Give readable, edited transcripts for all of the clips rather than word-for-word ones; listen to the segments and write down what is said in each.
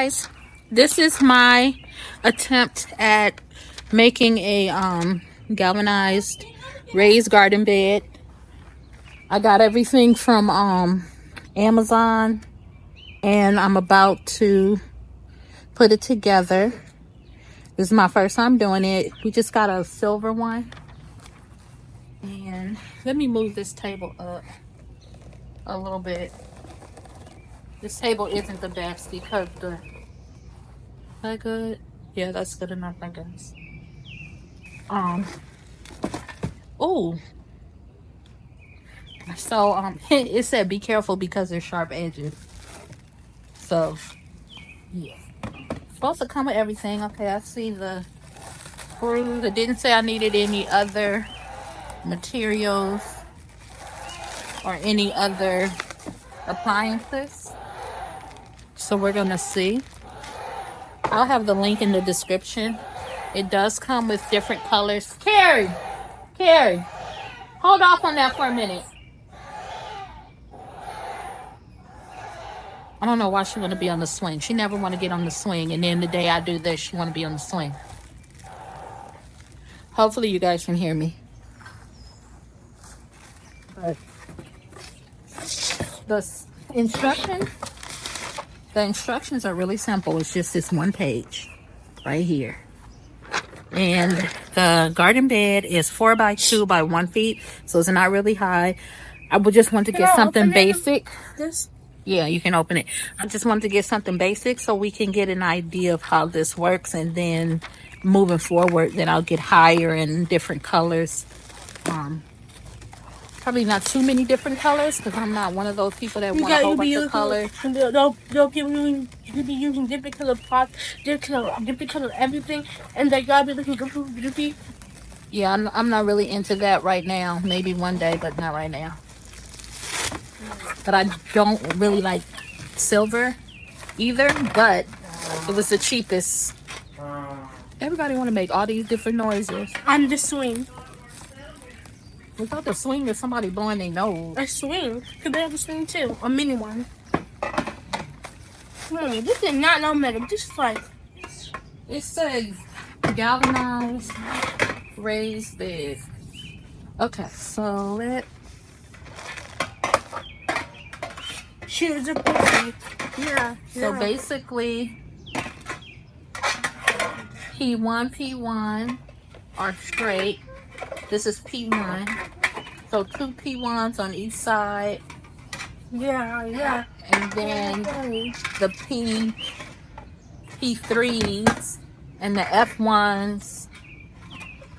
guys, this is my attempt at making a galvanized raised garden bed. I got everything from Amazon, and I'm about to put it together. This is my first time doing it. We just got a silver one. And let me move this table up a little bit. This table isn't the best because the... That good? Yeah, that's good enough, I guess. Oh, so it said be careful because there's sharp edges. So yeah, supposed to come with everything. Okay, I see the screws. It didn't say I needed any other materials or any other appliances. So we're gonna see. I'll have the link in the description. It does come with different colors. Carrie, hold off on that for a minute. I don't know why she want to be on the swing. She never want to get on the swing. And then the day I do this, she want to be on the swing. Hopefully you guys can hear me. But the instructions are really simple. It's just this one page right here. And the garden bed is 4x2 by 1 feet. So it's not really high. I would just want to get something basic. Yeah, you can open it. I just wanted to get something basic so we can get an idea of how this works, and then moving forward, then I'll get higher and different colors. Probably not too many different colors because I'm not one of those people that want a whole bunch of colors. They'll be using different color pots, different color everything, and they gotta be looking goofy. Yeah, I'm not really into that right now. Maybe one day, but not right now. But I don't really like silver either, but it was the cheapest. Everybody want to make all these different noises. On the swing. We thought the swing is somebody blowing their nose. A swing? Because they have a swing too. A mini one. This is not no metal. This is like... It says galvanized raised bed. Okay, so Choose a picture. Yeah. So basically, P1 are straight. This is P1. So 2 P1s on each side. Yeah. And then the P3s and the F1s.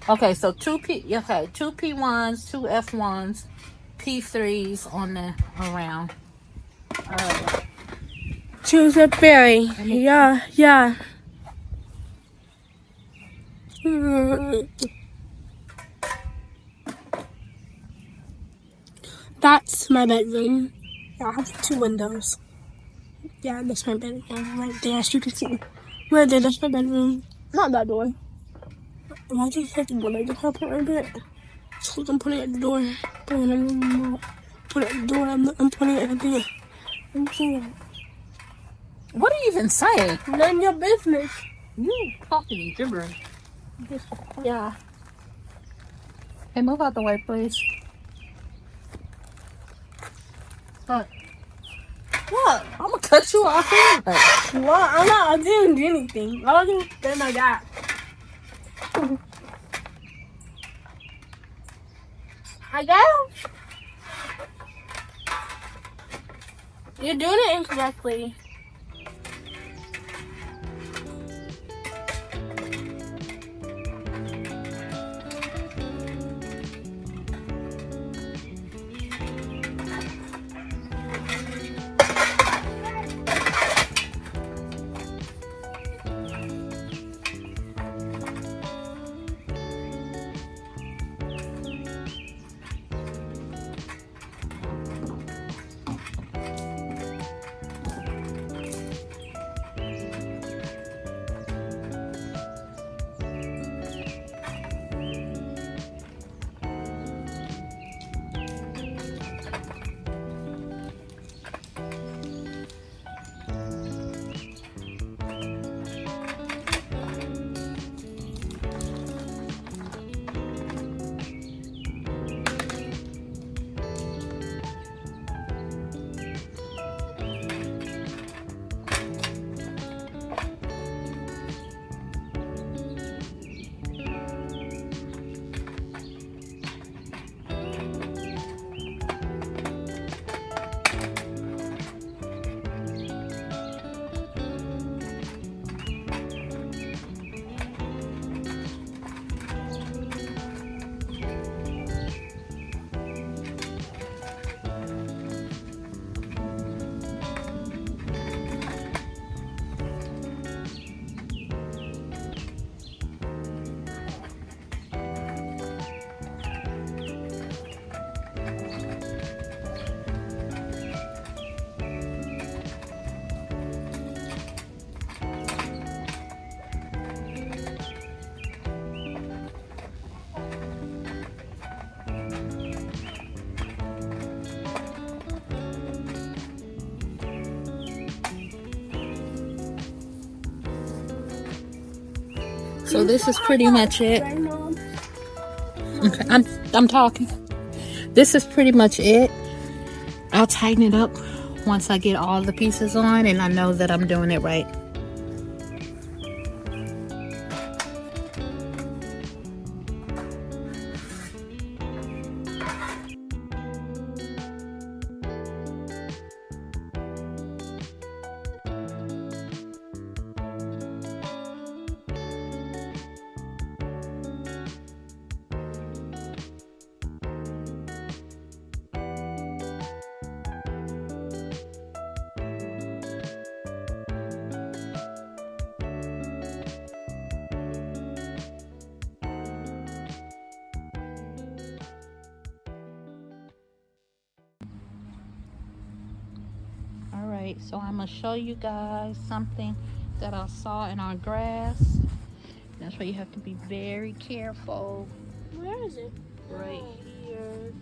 Okay, so 2 P1s, 2 F1s, P3s on the around. Choose a berry. Yeah. That's my bedroom. Yeah, I have 2 windows. Yeah, that's my bedroom right there, as you can see. Right there, that's my bedroom. Not that door. I just have to go like the carpet right there. So I'm putting it at the door. Put it at the door. I'm putting it at the... I'm saying. What are you even saying? None of your business. You talking gibberish. Yeah. Hey, move out the way, please. What? I'm gonna cut you off anyway. Well, I didn't do anything. I didn't do my dad. I guess you're doing it incorrectly. So this is pretty much it. Okay, I'm talking. This is pretty much it. I'll tighten it up once I get all the pieces on and I know that I'm doing it right. Alright, so I'm going to show you guys something that I saw in our grass. That's why you have to be very careful. Where is it? Right here.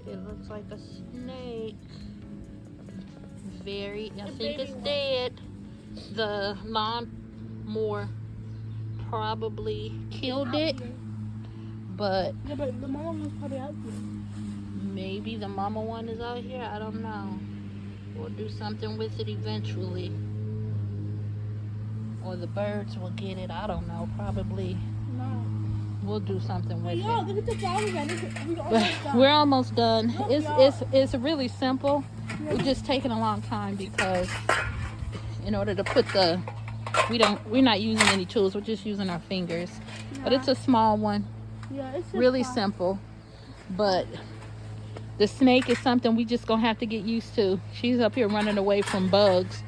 It looks like a snake. I think it's dead. The lawnmower probably killed it. But Yeah, but the mama was probably out here. Maybe the mama one is out here. I don't know. We'll do something with it eventually. Or the birds will get it. I don't know. Probably. No. We'll do something with it. Look at the flowers. We're almost done. Look, It's really simple. It's just taking a long time because in order to put we're not using any tools. We're just using our fingers. Yeah. But it's a small one. Yeah, it's really simple. But the snake is something we just gonna have to get used to. She's up here running away from bugs.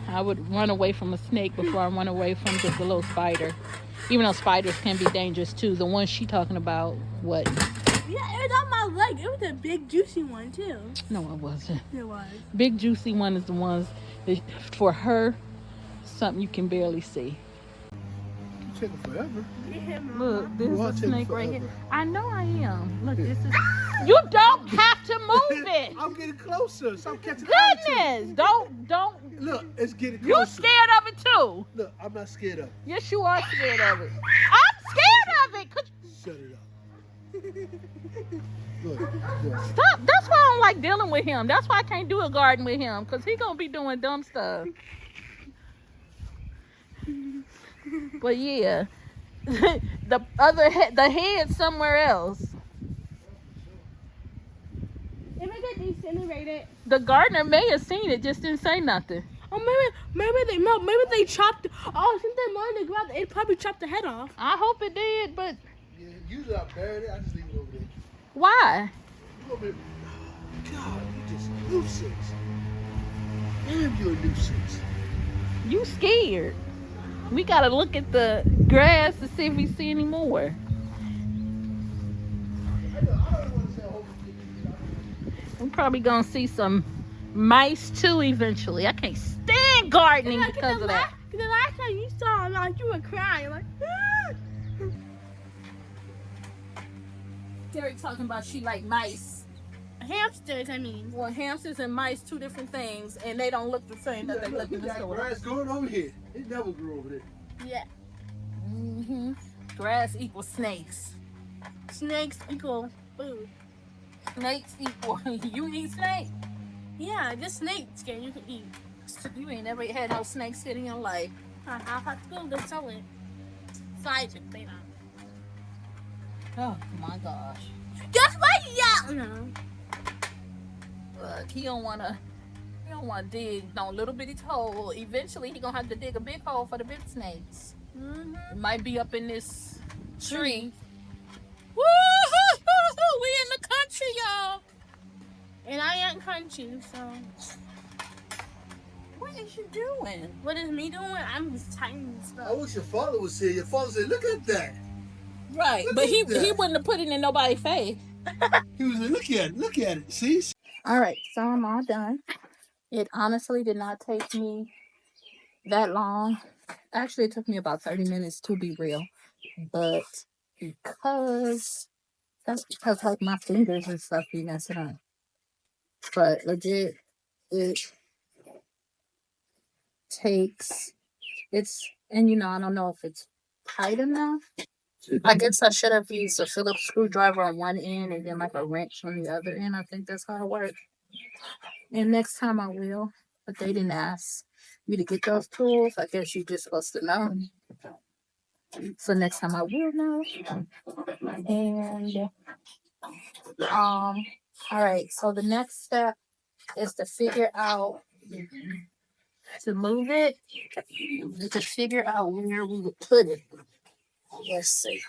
I would run away from a snake before I run away from just a little spider. Even though spiders can be dangerous too. The one she talking about, what? Yeah, it was on my leg. It was a big juicy one too. No, it wasn't. It was. Big juicy one is the ones that, for her, something you can barely see. It's taking forever. Look, this is a snake right here. I know I am. Look, this is. You You don't have to move it. I'm getting closer. Stop catching Goodness, don't. Look, it's getting You closer. scared of it too? Look, I'm not scared of it. Yes, you are scared of it. I'm scared of it. Shut it up. Look. Stop. That's why I don't like dealing with him. That's why I can't do a garden with him, because he gonna be doing dumb stuff. But yeah, the head's somewhere else. If I get incinerated. The gardener may have seen it, just didn't say nothing. Oh, maybe they chopped. Oh, since they wanted to grab it, probably chopped the head off. I hope it did, but Yeah, usually I bury it. I just leave it over there. why? God, you just nuisance. Damn, you're a nuisance. You scared. We gotta look at the grass to see if we see any more. We're probably gonna see some mice too eventually. I can't stand gardening because of that. The last time you saw him, like you were crying, like. Terry talking about she like mice. Hamsters, I mean. Well, hamsters and mice, two different things, and they don't look the same that they look in the That store. grass growing over here. It never grew over there. Yeah. Grass equals snakes. Snakes equal food. Snakes equal. You eat snake? Yeah, just snake skin you can eat. You ain't never had no snake skin in your life. I have to go to sell it. Size it, they don't. Oh my gosh. That's why you no. Look, he don't wanna dig no little bitty hole. Eventually he gonna have to dig a big hole for the big snakes. It might be up in this tree. Woo-hoo-hoo-hoo! We in the country, y'all. And I ain't crunchy, so. What is you doing? What is me doing? I'm just tightening stuff. I wish your father was here. Your father said, look at that. Right, Look but at he that. wouldn't have put it in nobody's face. He was like, look at it. See? All right, so I'm all done. It honestly did not take me that long. Actually, it took me about 30 minutes to be real. But because like my fingers and stuff be messing up. But legit, it takes And I don't know if it's tight enough. I guess I should have used a Phillips screwdriver on one end and then like a wrench on the other end. I think that's how it works. And next time I will. But they didn't ask me to get those tools. I guess you're just supposed to know. So next time I will know. And all right. So the next step is to figure out to move it, to figure out where we would put it. Let's see.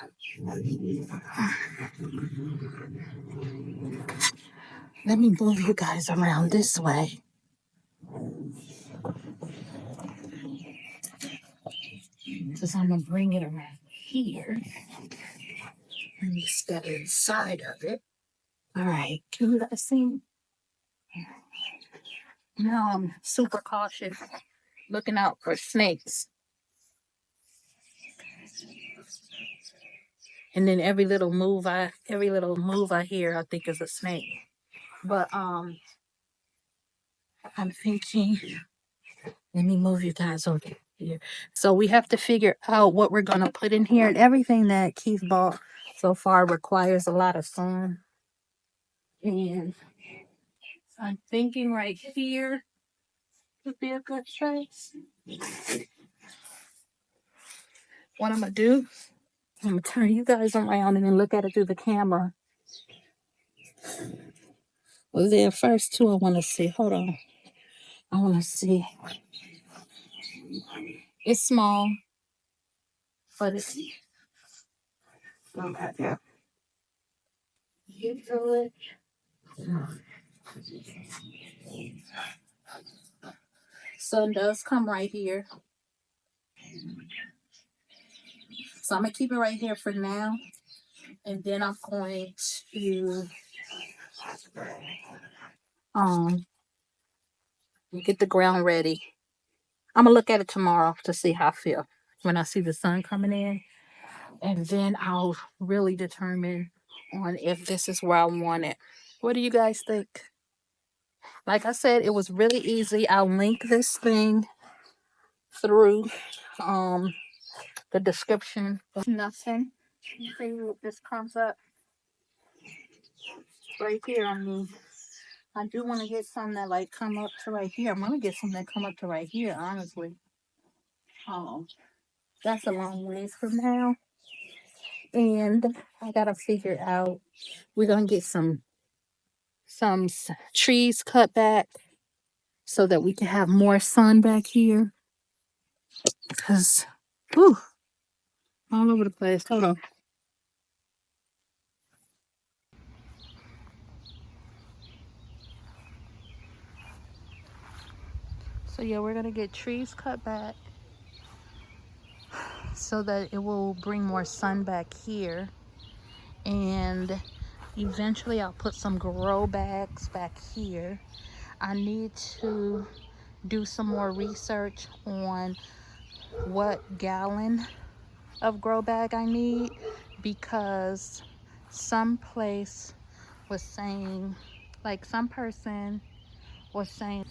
Let me move you guys around this way. Because I'm going to bring it around here. And you step inside of it. All right. Can you guys see? Now I'm super cautious, looking out for snakes. And then every little move I hear, I think is a snake. But I'm thinking, let me move you guys over here. So we have to figure out what we're gonna put in here, and everything that Keith bought so far requires a lot of sun. And I'm thinking right here would be a good place. What I'm gonna do, I'm gonna turn you guys around and then look at it through the camera. Well, then first too, I want to see. Hold on. I want to see. It's small, but it's okay. You do it. Sun does come right here, so I'm gonna keep it right here for now, and then I'm going to um get the ground ready. I'm gonna look at it tomorrow to see how I feel when I see the sun coming in, and then I'll really determine on if this is where I want it. What do you guys think? Like I said, it was really easy. I'll link this thing through the description. Nothing. See if this comes up right here on me. I do want to get some that like come up to right here. I'm gonna get some that come up to right here, honestly. Um, that's a long ways from now. And I gotta figure out we're gonna get some trees cut back so that we can have more sun back here. Cause whew, all over the place. Hold on. So yeah, we're gonna get trees cut back so that it will bring more sun back here. And eventually I'll put some grow bags back here. I need to do some more research on what gallon of grow bag I need, because some place was saying, like some person was saying